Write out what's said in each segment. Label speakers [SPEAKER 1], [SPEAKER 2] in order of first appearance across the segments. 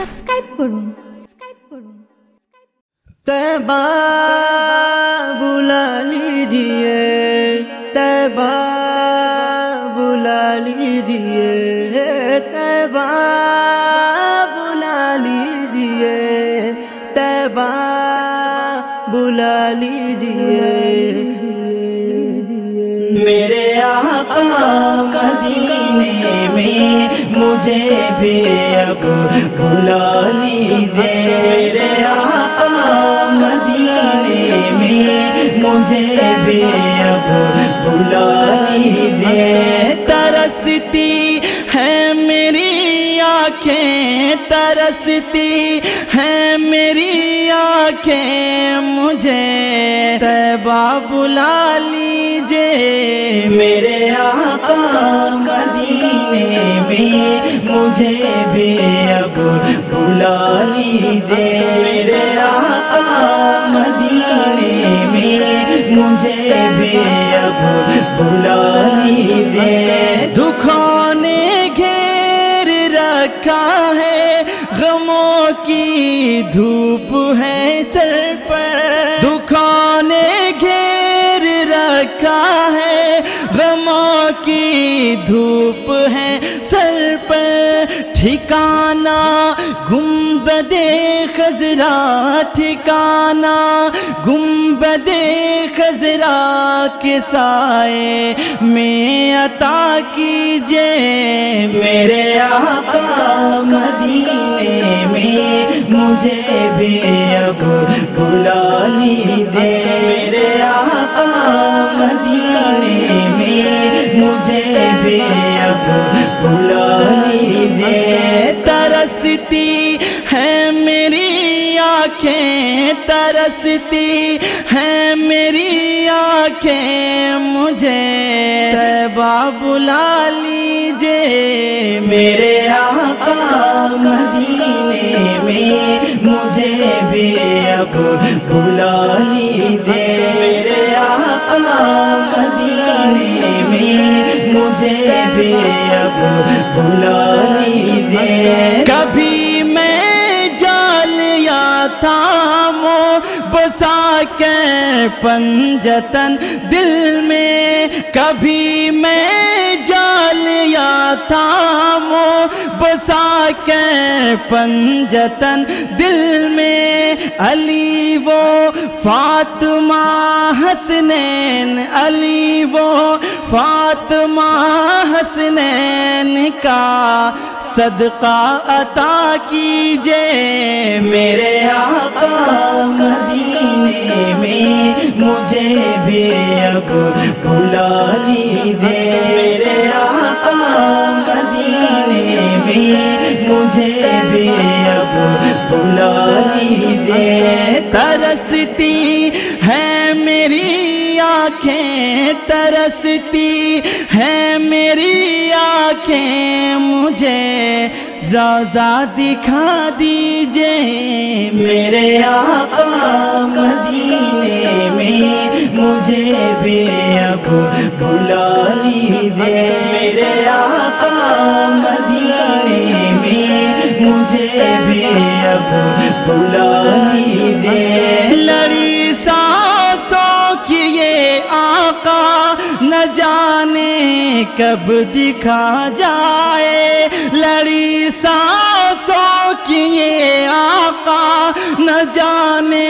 [SPEAKER 1] Subscribe করুন।
[SPEAKER 2] तैबा बुला लीजिए, तैबा बुला लीजिए, तैबा बुला लीजिए, तैबा बुला लीजिए। मेरे आका मदीने में मुझे भी अब बुला लीजिए। मेरे आका मदीने में मुझे भी अब बुला लीजिए। तरसती है मेरी आँखें, तरसती है मेरी आँखें, मुझे तैबा बुला लीजिए। मेरे आका मदीने में मुझे भी अब बुला लीजिए। मेरे आका मदीने में मुझे भी अब बुला लीजिए। दुखों ने घेर रखा है, गमों की धूप है सर पर, दुखों ने घेर रखा है, गमों की धूप है सर पर। ठिकाना गुंबदे खजरा, ठिकाना गुंबदे खजरा के साए में अता कीजिए। मेरे आका मदीने में मुझे भी अब बुला लीजिए। मेरे आका मदीने में मुझे भी अब बुला लीजिए। तरसती है मेरी आँखें, तरसती है मेरी आँखें, मुझे तैबा बुला लीजिए। मेरे आका मदीने में मुझे भी अब बुला लीजिए। मेरे आका मदीने में मुझे भी अब बुला लीजिए। कभी मैं जालिया थामो बसा के पंजतन दिल में, कभी मैं जालिया थामो बसा के पंजतन दिल में। अली वो फातिमा हसनैन, अली वो फातिमा हसनैन का सदका अता कीजिए। मेरे आका मदीने में मुझे भी अब बुला लीजिए। मेरे आका मदीने में मुझे भी अब बुला लीजिए। तरसती है मेरी आँखें, तरसती है मेरी आँखें, मुझे रौज़ा दिखा दीजिए। मेरे आका मदीने में मुझे भी अब बुला लीजिए। मेरे आका मदीने में मुझे भी अब बुला लीजिए। लड़ी सांसों की ये आका न जाने कब दिखा जाए, लड़ी सांसों की ये आका न जाने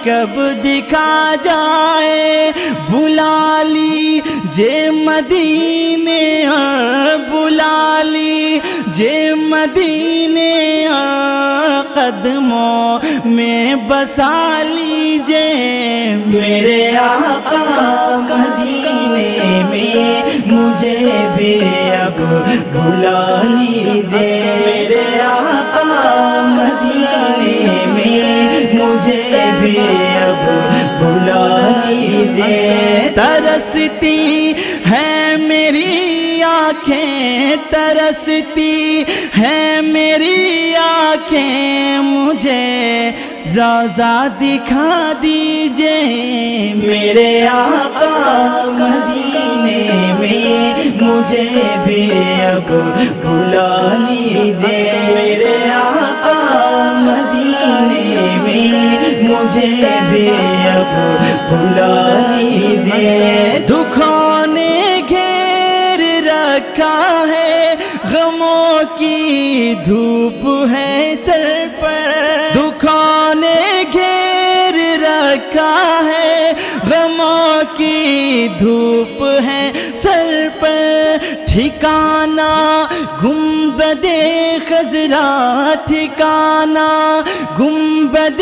[SPEAKER 2] कब दिखा जाए। बुला लीजिए मदीने और बुला लीजिए मदीने और कदमों में बसा लीजिए। मेरे आका मदीने में मुझे भी अब बुला लीजिए। मेरे आका मदीने में मुझे भी अब बुला लीजिए। तरसती है मेरी आँखें, तरसती है मेरी आँखें, मुझे रौज़ा दिखा दीजिए। मेरे आका मदीने में मुझे भी अब बुला लीजिए। मेरे आका مجھے بھی اب بلا لیجیے۔ دکھوں نے گھیر رکھا ہے، غموں کی دھوپ ہے سر پر، دکھوں نے گھیر رکھا ہے، غموں کی دھوپ ہے سر پر، ٹھکانہ گنبد خضرا، ٹھکانہ گنبد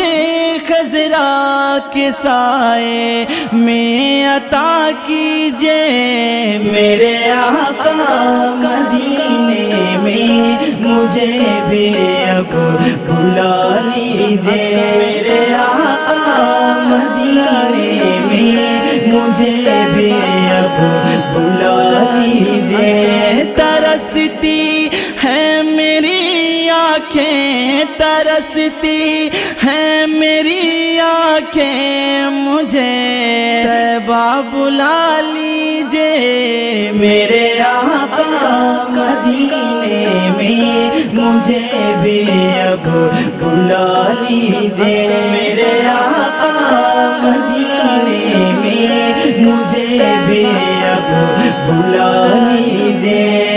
[SPEAKER 2] خضرا کے سائے میں عطا کیجئے، میرے آقا مدینے میں مجھے بھی اب بلا لیجئے، میرے آقا مدینے میں مجھے بھی اب بلا لیجئے۔ ترستی ہے میری آنکھیں، ترستی ہے میری آنکھیں، مجھے طیبہ بلا لیجئے، میرے آقا مدینے میں مجھے بھی اب بلا لیجئے، میرے آقا مدینے میں مجھے بھی اب بلا لیجئے۔